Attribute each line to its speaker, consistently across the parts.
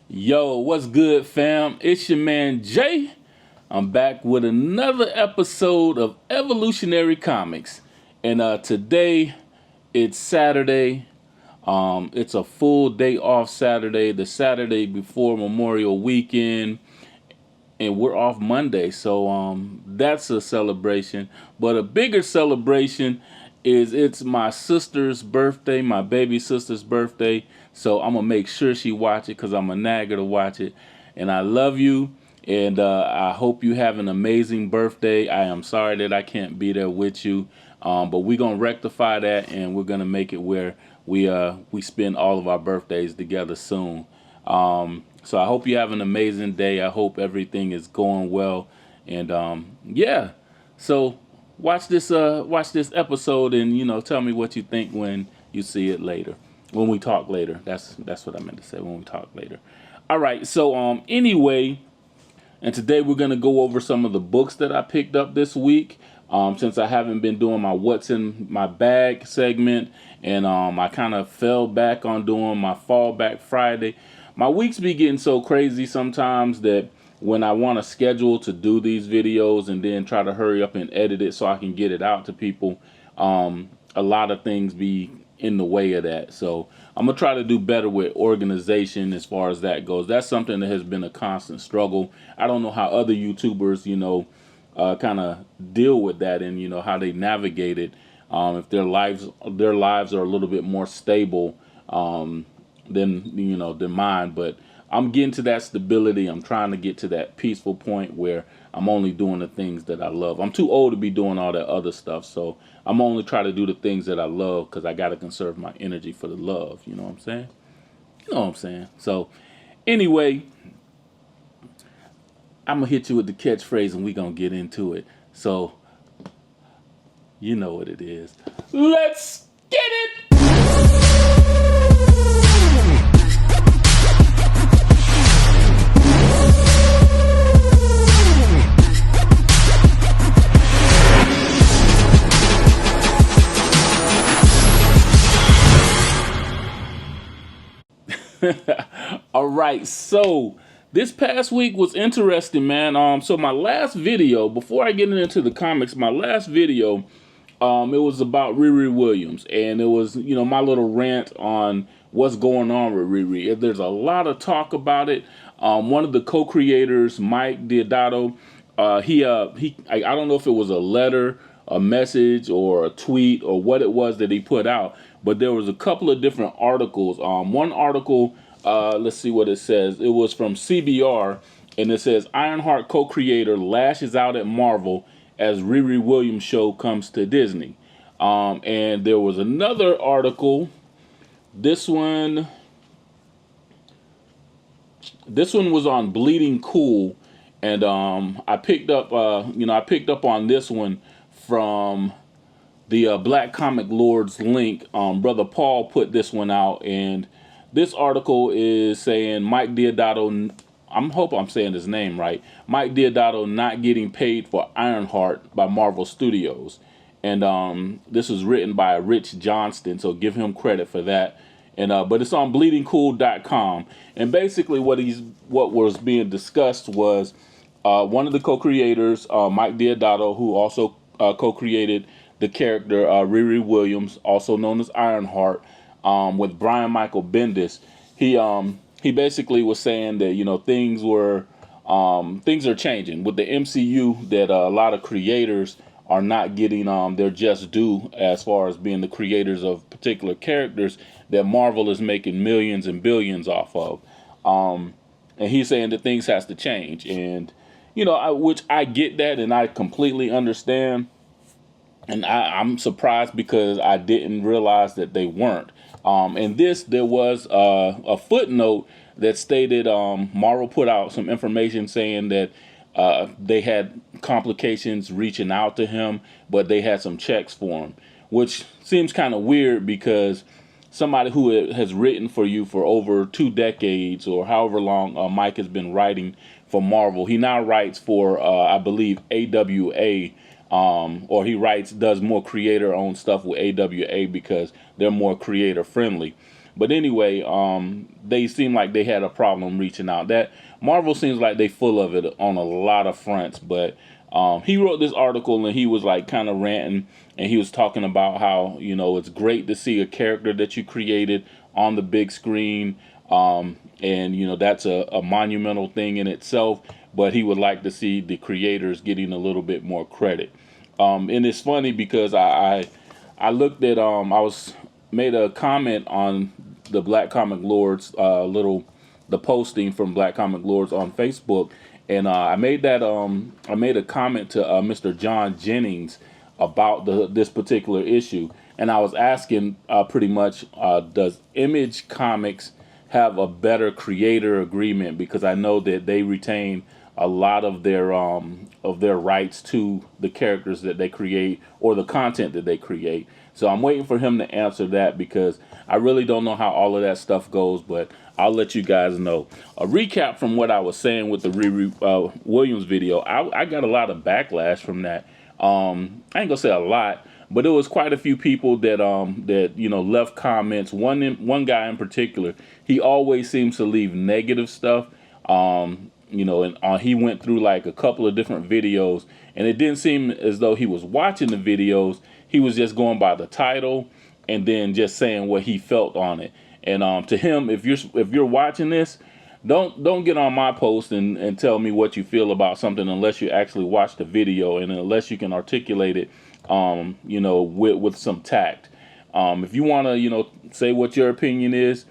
Speaker 1: Yo, what's good, fam? It's your man Jay. I'm back with another episode of Evolutionary Comics. And today it's Saturday. It's a full day off Saturday, the Saturday before Memorial Weekend. And we're off Monday, so that's a celebration. But a bigger celebration is it's my sister's birthday, my baby sister's birthday. So I'm gonna make sure she watch it because I'm a nagger to watch it. And I love you, and I hope you have an amazing birthday. I am sorry that I can't be there with you, but we're gonna rectify that, and we're gonna make it where we spend all of our birthdays together soon. So I hope you have an amazing day. I hope everything is going well, and yeah. So watch this episode, and tell me what you think when you see it later. When we talk later. That's what I meant to say. When we talk later. All right. So anyway, and today we're gonna go over some of the books that I picked up this week. Since I haven't been doing my what's in my bag segment, and I kind of fell back on doing my fallback Friday. My weeks be getting so crazy sometimes that when I want to schedule to do these videos and then try to hurry up and edit it so I can get it out to people, a lot of things be in the way of that. So I'm gonna try to do better with organization as far as that goes. That's something that has been a constant struggle. I don't know how other YouTubers, kind of deal with that, and how they navigate it. If their lives are a little bit more stable than mine, but I'm getting to that stability. I'm trying to get to that peaceful point where I'm only doing the things that I love. I'm too old to be doing all that other stuff, so I'm only trying to do the things that I love because I got to conserve my energy for the love. You know what I'm saying? You know what I'm saying? So anyway, I'm gonna hit you with the catchphrase and we gonna get into it. So you know what it is. Let's get it! All right, so this past week was interesting, man. So my last video, before I get into the comics, my last video, it was about Riri Williams, and it was, my little rant on what's going on with Riri. There's a lot of talk about it. One of the co-creators, Mike Deodato, I don't know if it was a letter, a message, or a tweet, or what it was that he put out, but there was a couple of different articles. One article, let's see what it says. It was from CBR, and it says, Ironheart co-creator lashes out at Marvel as Riri Williams show comes to Disney. And there was another article. This one was on Bleeding Cool, and I picked up on this one from the Black Comic Lords link. Brother Paul put this one out, and this article is saying Mike Deodato, I hope I'm saying his name right, Mike Deodato not getting paid for Ironheart by Marvel Studios. And this was written by Rich Johnston, so give him credit for that. And but it's on bleedingcool.com. And basically what was being discussed was one of the co-creators, Mike Deodato, who also co-created the character Riri Williams, also known as Ironheart, with Brian Michael Bendis. He basically was saying that things are changing with the MCU, that a lot of creators are not getting their just due as far as being the creators of particular characters that Marvel is making millions and billions off of. And he's saying that things has to change, and which I get that, and I completely understand. And I'm surprised because I didn't realize that they weren't. And there was a footnote that stated Marvel put out some information saying that they had complications reaching out to him, but they had some checks for him, which seems kind of weird because somebody who has written for you for over 2 decades or however long Mike has been writing for Marvel. He now writes for, I believe, AWA. Or he does more creator-owned stuff with AWA because they're more creator-friendly. But anyway, they seem like they had a problem reaching out. That Marvel seems like they full of it on a lot of fronts. But he wrote this article and he was like kind of ranting, and he was talking about how, you know, it's great to see a character that you created on the big screen. And you know, that's a monumental thing in itself, but he would like to see the creators getting a little bit more credit. And it's funny because I looked at made a comment on the Black Comic Lords the posting from Black Comic Lords on Facebook, and I made a comment to Mr. John Jennings about this particular issue, and I was asking pretty much, does Image Comics have a better creator agreement, because I know that they retain a lot of their rights to the characters that they create or the content that they create. So I'm waiting for him to answer that, because I really don't know how all of that stuff goes, but I'll let you guys know. A recap from what I was saying with the Riri Williams video. I got a lot of backlash from that. I ain't gonna say a lot, but it was quite a few people that you know, left comments. One guy in particular, he always seems to leave negative stuff. You know, and he went through like a couple of different videos, and it didn't seem as though he was watching the videos. He was just going by the title and then just saying what he felt on it. And to him, if you're watching this, don't get on my post and tell me what you feel about something unless you actually watch the video, and unless you can articulate it, you know, with some tact. If you want to, you know, say what your opinion is,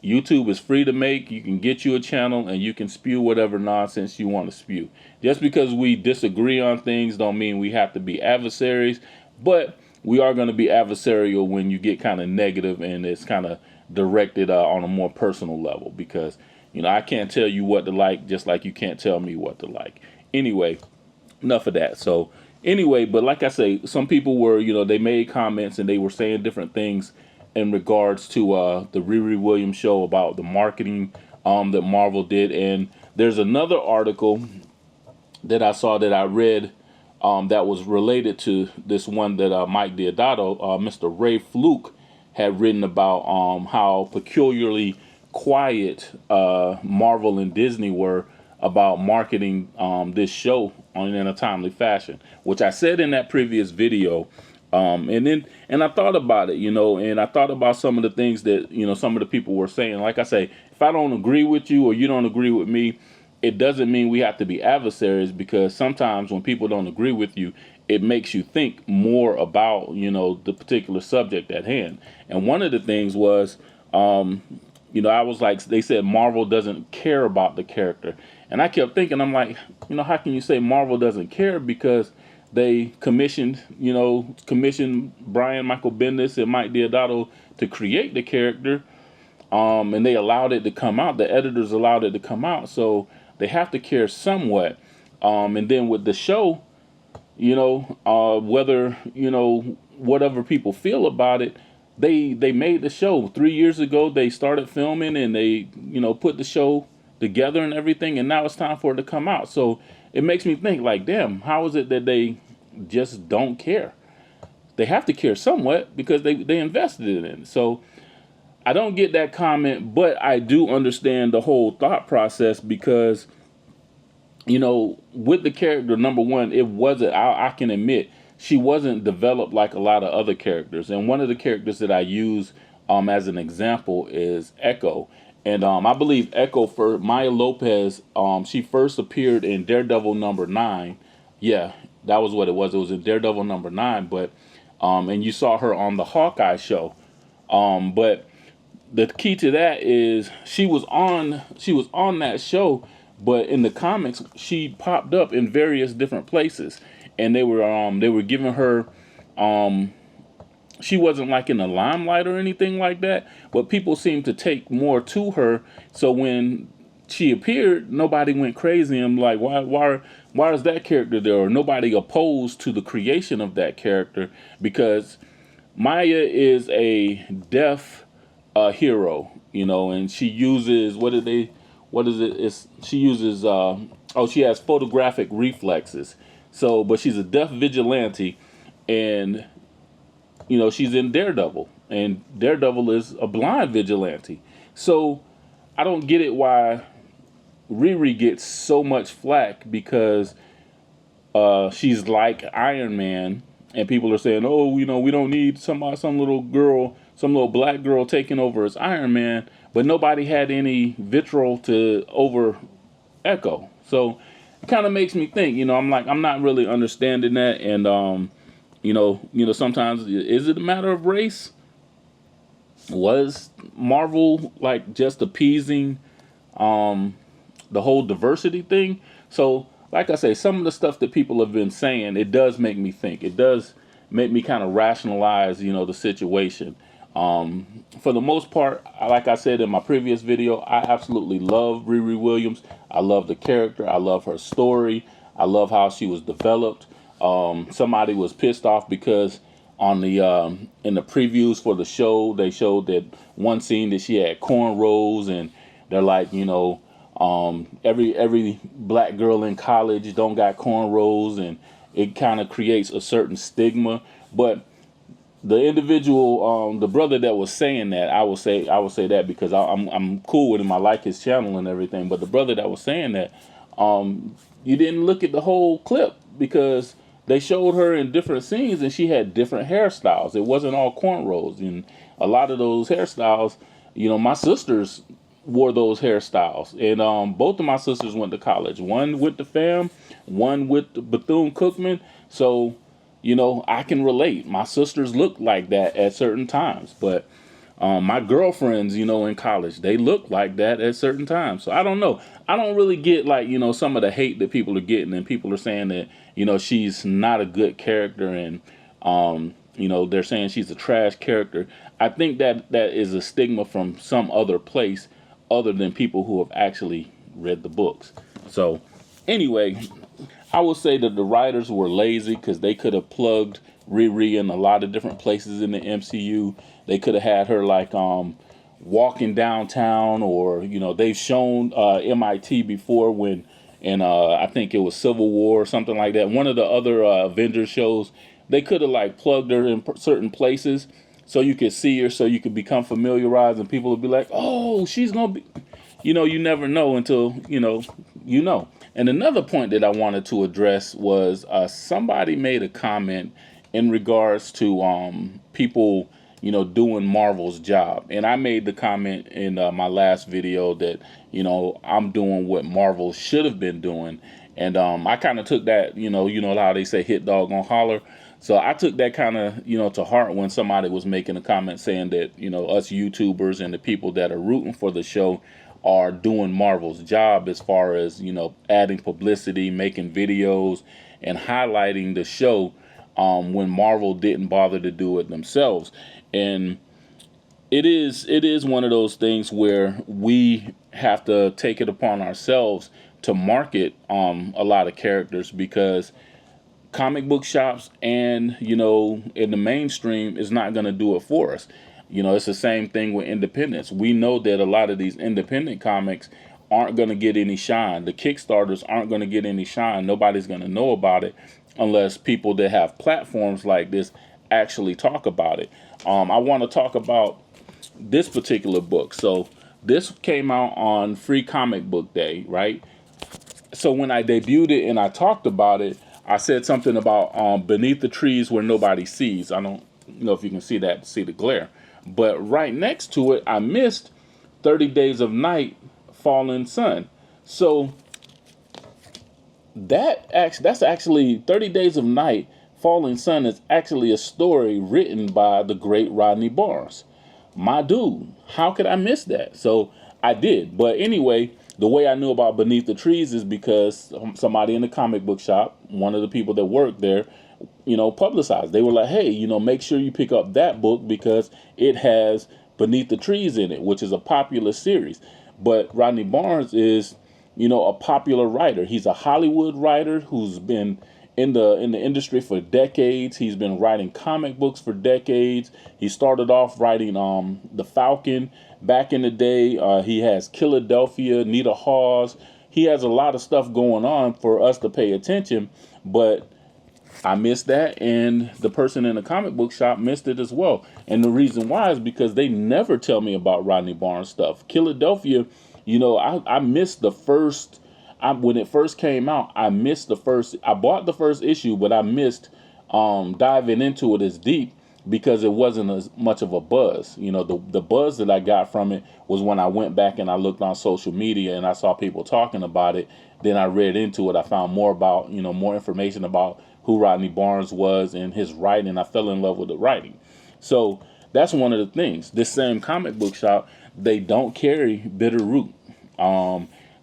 Speaker 1: YouTube is free to make. You can get you a channel and you can spew whatever nonsense you want to spew. Just because we disagree on things don't mean we have to be adversaries, but we are going to be adversarial when you get kind of negative and it's kind of directed on a more personal level, because, you know, I can't tell you what to like, just like you can't tell me what to like. Anyway, enough of that. So anyway, but like I say, some people were, you know, they made comments and they were saying different things in regards to the Riri Williams show, about the marketing that Marvel did. And there's another article that I saw that I read that was related to this one that Mike Deodato, Mr. Ray Fluke, had written about how peculiarly quiet Marvel and Disney were about marketing this show in a timely fashion, which I said in that previous video. And I thought about it, you know, and I thought about some of the things that, you know, some of the people were saying. Like I say, if I don't agree with you or you don't agree with me, it doesn't mean we have to be adversaries, because sometimes when people don't agree with you, it makes you think more about, you know, the particular subject at hand. And one of the things was, you know, I was like, they said Marvel doesn't care about the character. And I kept thinking, I'm like, you know, how can you say Marvel doesn't care? Because they commissioned Brian Michael Bendis and Mike Deodato to create the character, and they allowed it to come out. The editors allowed it to come out, so they have to care somewhat. And then with the show, you know, whether, you know, whatever people feel about it, they made the show 3 years ago. They started filming and they, you know, put the show together and everything, and now it's time for it to come out. So it makes me think, like, damn, how is it that they just don't care? They have to care somewhat, because they invested in it. So I don't get that comment, but I do understand the whole thought process, because, you know, with the character, number one, it wasn't, I can admit, she wasn't developed like a lot of other characters. And one of the characters that I use as an example is Echo. And I believe Echo, for Maya Lopez, she first appeared in Daredevil #9. Yeah, that was what it was. It was in Daredevil #9. But and you saw her on the Hawkeye show. But the key to that is she was on that show, but in the comics she popped up in various different places, and they were giving her. She wasn't like in the limelight or anything like that, but people seemed to take more to her. So when she appeared, nobody went crazy and like, why is that character there? Or nobody opposed to the creation of that character, because Maya is a deaf hero, you know, and she uses she uses she has photographic reflexes. So, but she's a deaf vigilante, and you know, she's in Daredevil. and Daredevil is a blind vigilante. So I don't get it why Riri gets so much flack because she's like Iron Man, and people are saying, "Oh, we don't need some little girl, some little black girl taking over as Iron Man," but nobody had any vitriol to over Echo. So it kind of makes me think. I'm not really understanding that, and sometimes is it a matter of race? Was Marvel like just appeasing the whole diversity thing? So, like I say, some of the stuff that people have been saying, it does make me think. It does make me kind of rationalize, the situation. For the most part, like I said in my previous video, I absolutely love Riri Williams. I love the character. I love her story. I love how she was developed. Somebody was pissed off because on the in the previews for the show, they showed that one scene that she had cornrows, and they're like, every black girl in college don't got cornrows, and it kind of creates a certain stigma. But the individual, the brother that was saying that, I will say that because I'm cool with him. I like his channel and everything. But the brother that was saying that, you didn't look at the whole clip because they showed her in different scenes and she had different hairstyles. It wasn't all cornrows, and a lot of those hairstyles, my sisters wore those hairstyles, and both of my sisters went to college. One with the fam, one with Bethune-Cookman. So I can relate. My sisters look like that at certain times, but my girlfriends, in college, they look like that at certain times. So I don't know. I don't really get like, some of the hate that people are getting, and people are saying that, she's not a good character, and they're saying she's a trash character. I think that is a stigma from some other place other than people who have actually read the books. So anyway, I would say that the writers were lazy because they could have plugged Riri in a lot of different places in the MCU. They could have had her like walking downtown, or they've shown MIT before when, and I think it was Civil War or something like that. One of the other Avengers shows, they could have like plugged her in certain places so you could see her, so you could become familiarized, and people would be like, "Oh, she's gonna be," you never know until you know. And another point that I wanted to address was somebody made a comment in regards to people, doing Marvel's job. And I made the comment in my last video that, I'm doing what Marvel should have been doing. And I kind of took that, how they say hit dog on holler. So I took that kind of, to heart when somebody was making a comment saying that, us YouTubers and the people that are rooting for the show are doing Marvel's job as far as, adding publicity, making videos, and highlighting the show when Marvel didn't bother to do it themselves. And it is one of those things where we have to take it upon ourselves to market a lot of characters, because comic book shops and, in the mainstream is not going to do it for us. It's the same thing with independents. We know that a lot of these independent comics aren't going to get any shine. The Kickstarters aren't going to get any shine. Nobody's going to know about it unless people that have platforms like this actually talk about it. I want to talk about this particular book. So this came out on Free Comic Book Day, right? So when I debuted it and I talked about it, I said something about beneath the trees where nobody sees. I don't know if you can see the glare. But right next to it, I missed 30 Days of Night, Fallen Sun. So that's actually 30 Days of Night, Falling Sun is actually a story written by the great Rodney Barnes. My dude, how could I miss that? So I did. But anyway, the way I knew about Beneath the Trees is because somebody in the comic book shop, one of the people that worked there, publicized. They were like, hey, make sure you pick up that book because it has Beneath the Trees in it, which is a popular series. But Rodney Barnes is, a popular writer. He's a Hollywood writer who's been in the industry for decades. He's been writing comic books for decades. He started off writing The Falcon back in the day. He has Philadelphia, Nita Hawes. He has a lot of stuff going on for us to pay attention. But I missed that, and the person in the comic book shop missed it as well. And the reason why is because they never tell me about Rodney Barnes stuff. Philadelphia, I missed the first. When it first came out, I missed the first. I bought the first issue, but I missed diving into it as deep because it wasn't as much of a buzz. The buzz that I got from it was when I went back and I looked on social media and I saw people talking about it. Then I read into it. I found more about, more information about who Rodney Barnes was and his writing. I fell in love with the writing. So that's one of the things. This same comic book shop, they don't carry Bitter Root.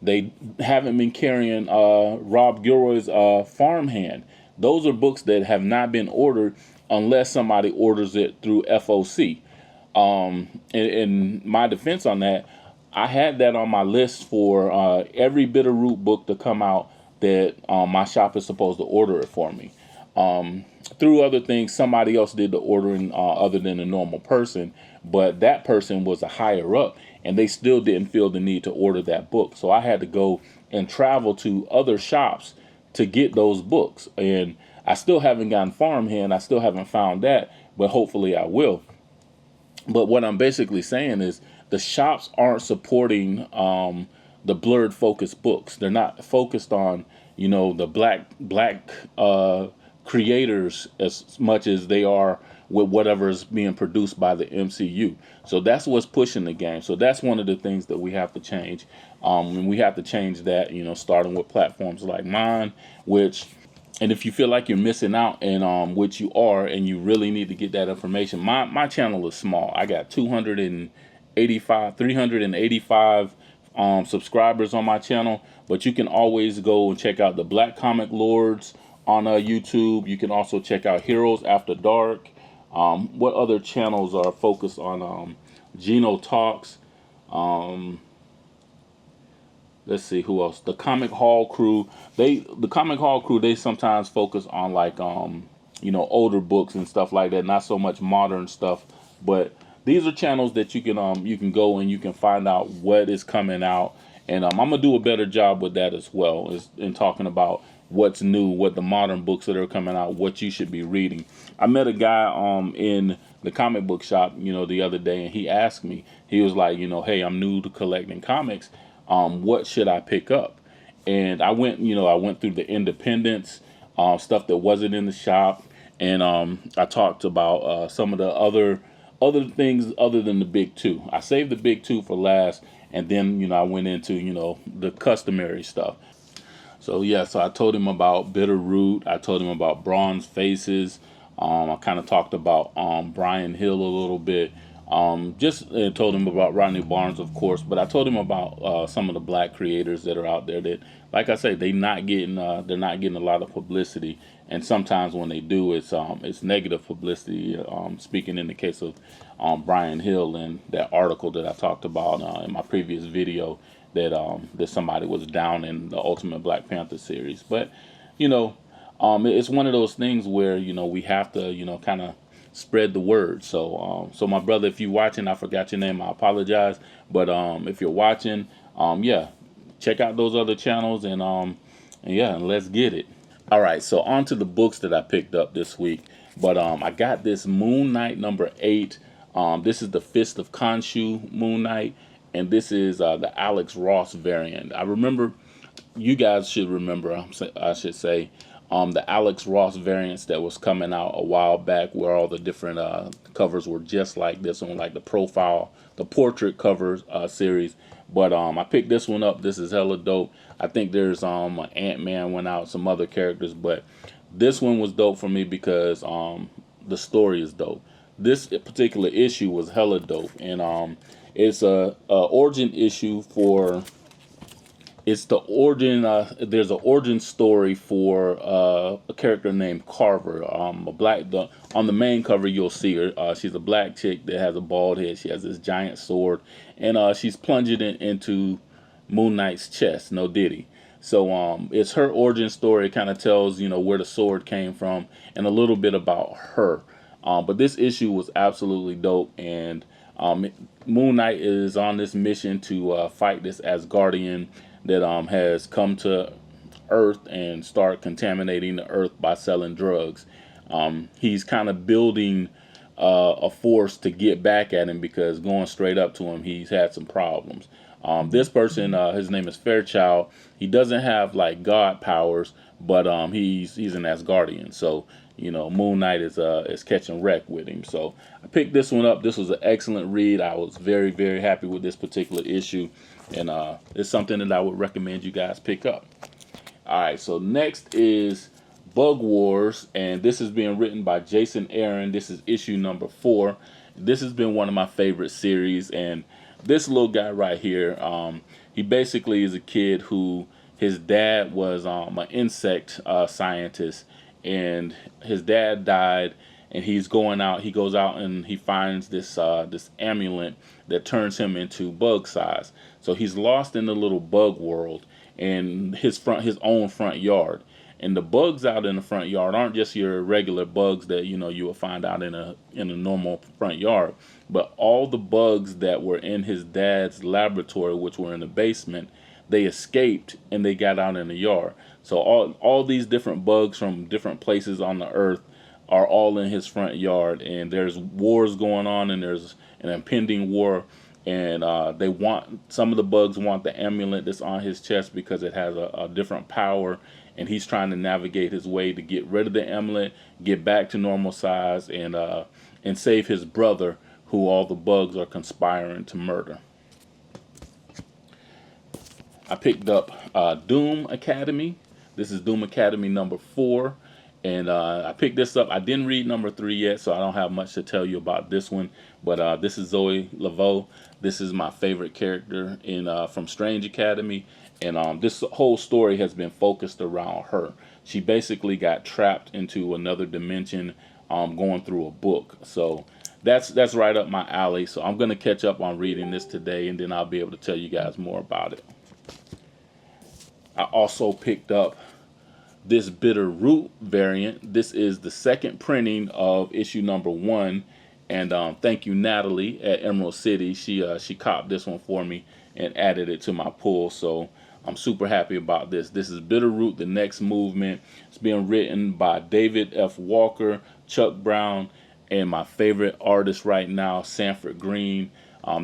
Speaker 1: They haven't been carrying Rob Gilroy's Farmhand. Those are books that have not been ordered unless somebody orders it through FOC. In my defense on that, I had that on my list for every Bitter Root book to come out that my shop is supposed to order it for me. Through other things, somebody else did the ordering other than a normal person, but that person was a higher up, and they still didn't feel the need to order that book. So I had to go and travel to other shops to get those books. And I still haven't gotten Farmhand. I still haven't found that, but hopefully I will. But what I'm basically saying is the shops aren't supporting the blurred focus books. They're not focused on, the black creators as much as they are with whatever is being produced by the MCU. So that's what's pushing the game. So that's one of the things that we have to change. And we have to change that, starting with platforms like mine, and if you feel like you're missing out, and which you are, and you really need to get that information, my channel is small. I got 385 subscribers on my channel, but you can always go and check out the Black Comic Lords on YouTube. You can also check out Heroes After Dark. What other channels are focused on Geno Talks? Let's see who else. The Comic Hall Crew. They sometimes focus on like older books and stuff like that. Not so much modern stuff, but these are channels that you can go and you can find out what is coming out. And I'm gonna do a better job with that as well, in talking about what's new, what the modern books that are coming out, what you should be reading. I met a guy in the comic book shop, the other day, and he asked me. He was like, hey, I'm new to collecting comics. What should I pick up? And I went through the independents, stuff that wasn't in the shop, and I talked about some of the other things other than the big two. I saved the big two for last, and then I went into the customary stuff. So so I told him about Bitter Root. I told him about Bronze Faces. I kind of talked about Brian Hill a little bit. Just told him about Rodney Barnes, of course, but I told him about some of the black creators that are out there that, like I say, they're not getting a lot of publicity, and sometimes when they do, it's negative publicity. Speaking in the case of Brian Hill and that article that I talked about in my previous video, that somebody was down in the Ultimate Black Panther series, but it's one of those things where we have to kind of spread the word. So my brother, if you're watching, I forgot your name, I apologize, but if you're watching, check out those other channels, and let's get it. All right, so on to the books that I picked up this week. But I got this Moon Knight number 8. This is the Fist of Khonshu Moon Knight, and this is the Alex Ross variant. You guys should remember, I should say, the Alex Ross variants that was coming out a while back, where all the different covers were just like this one, like the portrait covers series. But I picked this one up. This is hella dope. I think there's an Ant-Man went out, some other characters, but this one was dope for me because the story is dope. This particular issue was hella dope, and it's a origin issue for. It's the origin. There's an origin story for a character named Carver. On the main cover, you'll see her. She's a black chick that has a bald head. She has this giant sword, and she's plunging it into Moon Knight's chest. No diddy. So it's her origin story. It kind of tells where the sword came from and a little bit about her. But this issue was absolutely dope, and Moon Knight is on this mission to fight this Asgardian that has come to Earth and start contaminating the Earth by selling drugs. He's kind of building a force to get back at him because going straight up to him, he's had some problems. This person, his name is Fairchild. He doesn't have like God powers, but he's an Asgardian. So Moon Knight is catching wreck with him. So I picked this one up. This was an excellent read. I was very, very happy with this particular issue, and it's something that I would recommend you guys pick up. All right, so next is Bug Wars, and this is being written by Jason Aaron. This is issue number 4. This has been one of my favorite series, and this little guy right here, he basically is a kid who his dad was an insect scientist, and his dad died, and he goes out and he finds this amulet that turns him into bug size. So he's lost in the little bug world in his own front yard. And the bugs out in the front yard aren't just your regular bugs that you would find out in a normal front yard, but all the bugs that were in his dad's laboratory, which were in the basement, they escaped and they got out in the yard. So all these different bugs from different places on the earth are all in his front yard, and there's wars going on, and there's an impending war. And some of the bugs want the amulet that's on his chest because it has a different power, and he's trying to navigate his way to get rid of the amulet, get back to normal size, and save his brother, who all the bugs are conspiring to murder. I picked up Doom Academy. This is Doom Academy number 4. And I picked this up. I didn't read number 3 yet, so I don't have much to tell you about this one. But this is Zoe Laveau. This is my favorite character from Strange Academy. And this whole story has been focused around her. She basically got trapped into another dimension going through a book. So that's right up my alley. So I'm going to catch up on reading this today, and then I'll be able to tell you guys more about it. I also picked up this Bitter Root variant. This is the second printing of issue number 1, and thank you Natalie at Emerald City. She copped this one for me and added it to my pull, so I'm super happy about this. This is Bitter Root, the next movement. It's being written by David F. Walker, Chuck Brown, and my favorite artist right now, Sanford Green.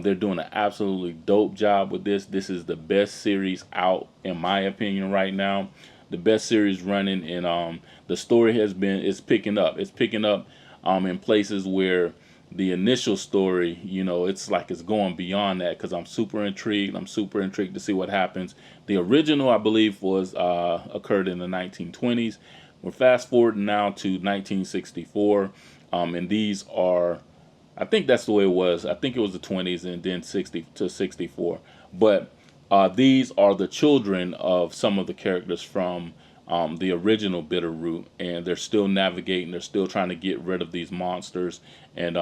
Speaker 1: They're doing an absolutely dope job with this. This is the best series out, in my opinion, right now. The best series running, and the story is picking up. It's picking up in places where the initial story, it's like it's going beyond that, because I'm super intrigued. I'm super intrigued to see what happens. The original, I believe, was occurred in the 1920s. We're fast forwarding now to 1964, and these are, I think that's the way it was. I think it was the 20s and then 60 to 64. But these are the children of some of the characters from the original Bitter Root, and they're still navigating. They're still trying to get rid of these monsters, and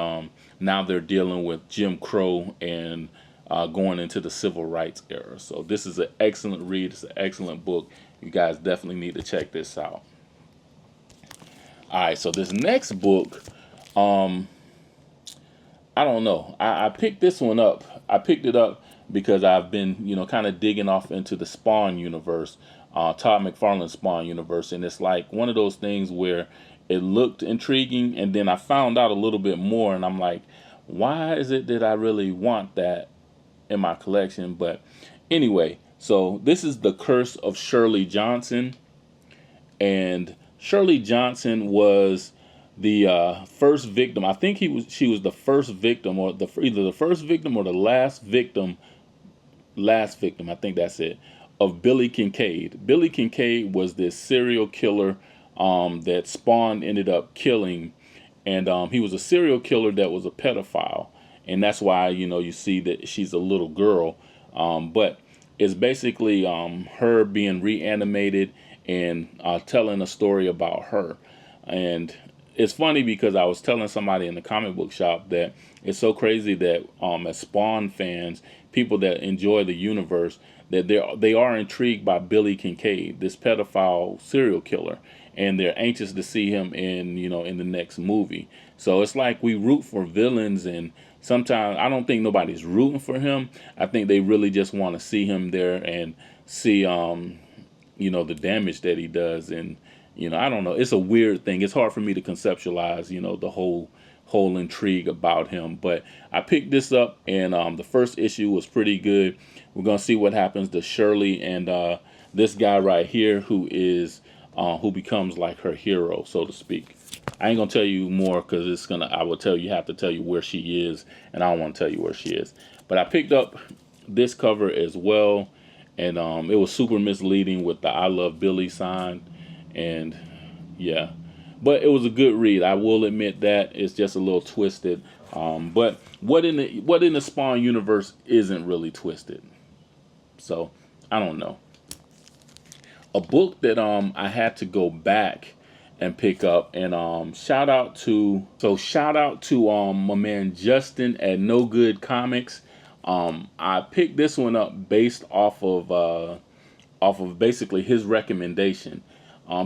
Speaker 1: now they're dealing with Jim Crow and going into the Civil Rights era. So this is an excellent read. It's an excellent book. You guys definitely need to check this out. All right, so this next book, I don't know. I picked this one up. I picked it up because I've been, kind of digging off into the Spawn universe, Todd McFarlane's Spawn universe, and it's like one of those things where it looked intriguing, and then I found out a little bit more, and I'm like, why is it that I really want that in my collection? But anyway, so this is The Curse of Shirley Johnson, and Shirley Johnson was the first victim. I think she was the first victim, or either the first victim or the last victim. I think that's it, of Billy Kincaid. Billy Kincaid was this serial killer that Spawn ended up killing, and he was a serial killer that was a pedophile, and that's why you see that she's a little girl, but it's basically her being reanimated and telling a story about her. And it's funny because I was telling somebody in the comic book shop that it's so crazy that as Spawn fans, people that enjoy the universe, that they are intrigued by Billy Kincaid, this pedophile serial killer, and they're anxious to see him in the next movie. So it's like we root for villains, and sometimes I don't think nobody's rooting for him. I think they really just want to see him there and see the damage that he does. And I don't know, it's a weird thing. It's hard for me to conceptualize the whole intrigue about him. But I picked this up, and the first issue was pretty good. We're gonna see what happens to Shirley and this guy right here, who becomes like her hero, so to speak. I ain't gonna tell you more because I will tell you, have to tell you where she is, and I don't want to tell you where she is. But I picked up this cover as well, and it was super misleading with the "I Love Billy" sign, and yeah, but it was a good read. I will admit that it's just a little twisted. But what in the Spawn universe isn't really twisted? So I don't know. A book that I had to go back and pick up, and shout out to my man Justin at No Good Comics. I picked this one up based off of basically his recommendation.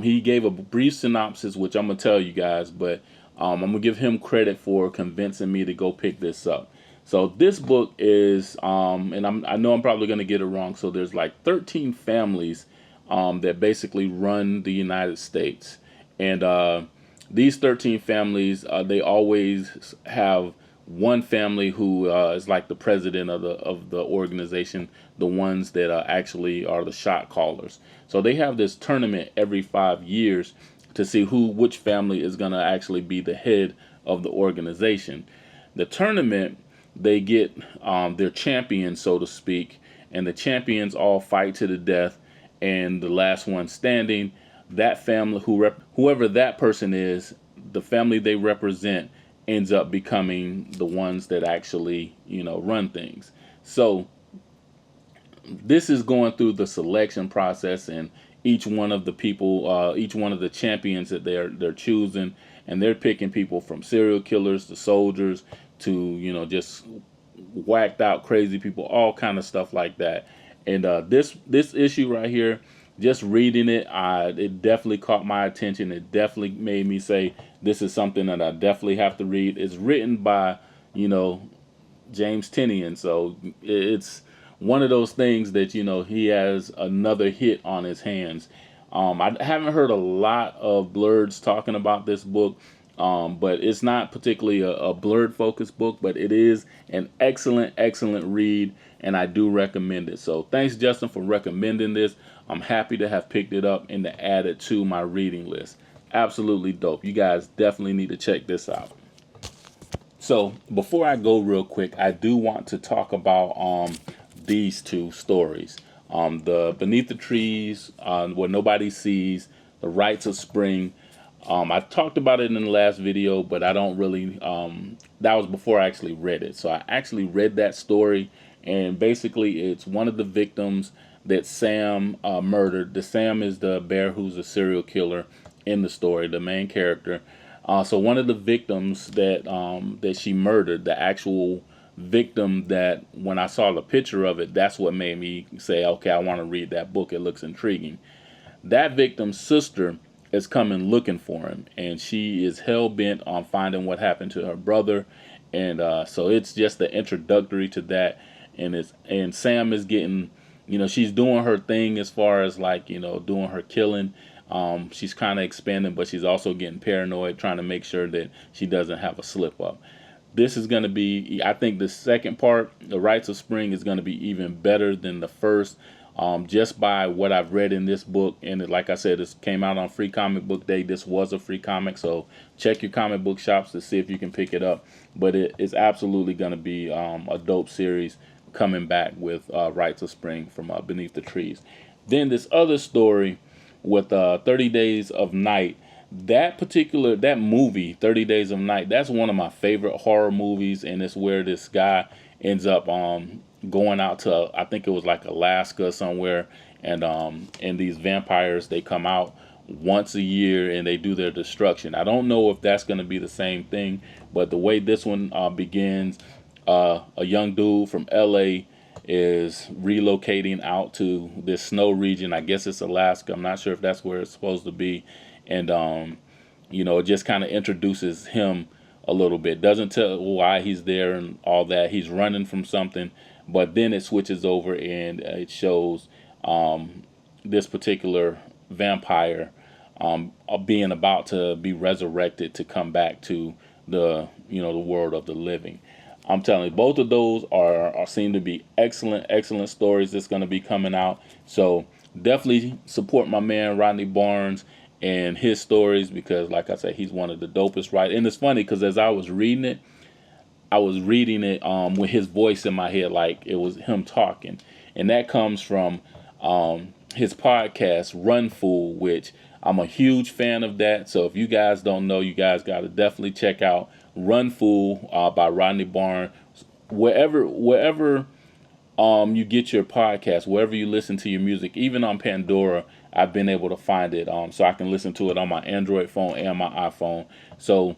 Speaker 1: He gave a brief synopsis, which I'm gonna tell you guys, but I'm gonna give him credit for convincing me to go pick this up. So this book is, and I know I'm probably gonna get it wrong. So there's like 13 families that basically run the United States, and these 13 families, they always have one family who is like the president of the organization, the ones that actually are the shot callers. So they have this tournament every 5 years to see which family is going to actually be the head of the organization. The tournament, they get their champions, so to speak, and the champions all fight to the death, and the last one standing, that family, whoever that person is, the family they represent, ends up becoming the ones that actually run things. So this is going through the selection process, and each one of the people, each one of the champions that they're choosing, and they're picking people from serial killers to soldiers to just whacked out crazy people, all kind of stuff like that. And this issue right here, just reading it, it definitely caught my attention. It definitely made me say, this is something that I definitely have to read. It's written by, James Tynion, so it's one of those things that he has another hit on his hands. I haven't heard a lot of blurs talking about this book, but it's not particularly a blurred focus book, but it is an excellent read, and I do recommend it. So thanks, Justin, for recommending this. I'm happy to have picked it up and to add it to my reading list. Absolutely dope. You guys definitely need to check this out. So before I go real quick, I do want to talk about these two stories. The Beneath the Trees, What Nobody Sees, The Rites of Spring. I talked about it in the last video, but I don't really, that was before I actually read it. So I actually read that story, and basically it's one of the victims that Sam murdered. The Sam is the bear who's a serial killer in the story, the main character. So one of the victims that she murdered, the actual victim, that when I saw the picture of it, that's what made me say, okay, I want to read that book. It looks intriguing. That victim's sister is coming looking for him, and she is hell-bent on finding what happened to her brother. And so it's just the introductory to that. And Sam is getting, she's doing her thing as far as like, doing her killing. She's kind of expanding, but she's also getting paranoid, trying to make sure that she doesn't have a slip up. This is going to be, I think the second part, The Rites of Spring, is going to be even better than the first, just by what I've read in this book. And like I said, this came out on Free Comic Book Day. This was a free comic, so check your comic book shops to see if you can pick it up. But it is absolutely going to be a dope series coming back with Rites of Spring from Beneath the Trees. Then this other story with 30 Days of Night. That movie, 30 Days of Night, that's one of my favorite horror movies, and it's where this guy ends up going out to, I think it was like Alaska somewhere, and these vampires, they come out once a year and they do their destruction. I don't know if that's going to be the same thing, but the way this one begins, a young dude from LA is relocating out to this snow region. I guess it's Alaska. I'm not sure if that's where it's supposed to be. And, it just kind of introduces him a little bit. Doesn't tell why he's there and all that. He's running from something. But then it switches over and it shows this particular vampire being about to be resurrected to come back to the the world of the living. I'm telling you, both of those are seem to be excellent stories that's going to be coming out. So definitely support my man Rodney Barnes and his stories, because like I said, he's one of the dopest writers. And it's funny because as I was reading it, with his voice in my head, like it was him talking. And that comes from his podcast, Run Fool, which I'm a huge fan of that. So if you guys don't know, you guys got to definitely check out Run Fool by Rodney Barnes. Wherever you get your podcast, wherever you listen to your music, even on Pandora, I've been able to find it so I can listen to it on my Android phone and my iPhone. So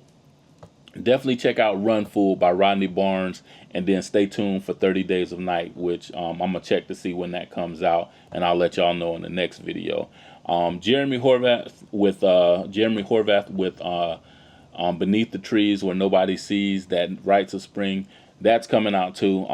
Speaker 1: definitely check out Run Fool by Rodney Barnes, and then stay tuned for 30 Days of Night, which I'm going to check to see when that comes out, and I'll let y'all know in the next video. Jeremy Horvath with Beneath the Trees Where Nobody Sees, that Rites of Spring, that's coming out too.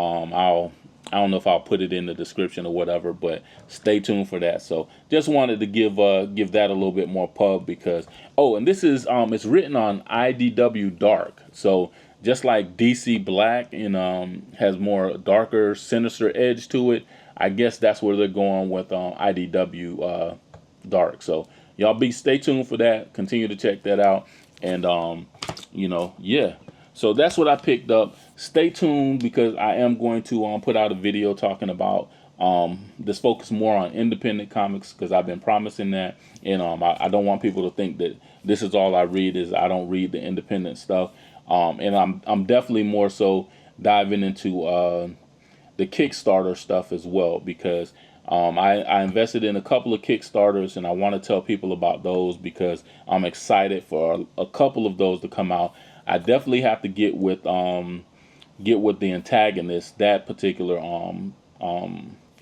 Speaker 1: I don't know if I'll put it in the description or whatever, but stay tuned for that. So just wanted to give that a little bit more pub, because and this is it's written on IDW Dark. So just like DC Black and has more darker, sinister edge to it, I guess that's where they're going with IDW Dark. So y'all stay tuned for that. Continue to check that out, and yeah. So that's what I picked up. Stay tuned, because I am going to put out a video talking about this focus more on independent comics, because I've been promising that, and I don't want people to think that this is all I read, is I don't read the independent stuff. And I'm definitely more so diving into the Kickstarter stuff as well, because I invested in a couple of Kickstarters, and I want to tell people about those because I'm excited for a couple of those to come out. I definitely have to get with the antagonist, that particular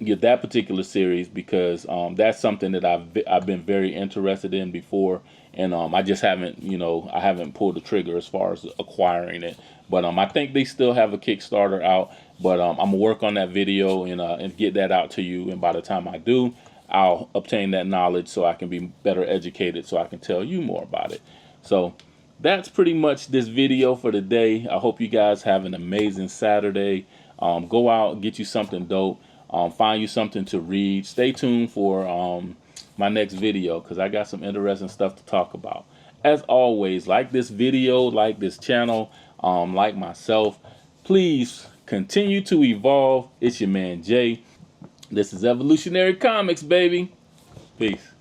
Speaker 1: get that particular series, because that's something that I've been very interested in before, and I just haven't I haven't pulled the trigger as far as acquiring it. But I think they still have a Kickstarter out, but I'm gonna work on that video and get that out to you. And by the time I do, I'll obtain that knowledge so I can be better educated, so I can tell you more about it. So that's pretty much this video for today. I hope you guys have an amazing Saturday. Go out, get you something dope. Find you something to read. Stay tuned for my next video, because I got some interesting stuff to talk about. As always, like this video, like this channel, like myself. Please continue to evolve. It's your man Jay. This is Evolutionary Comics, baby. Peace.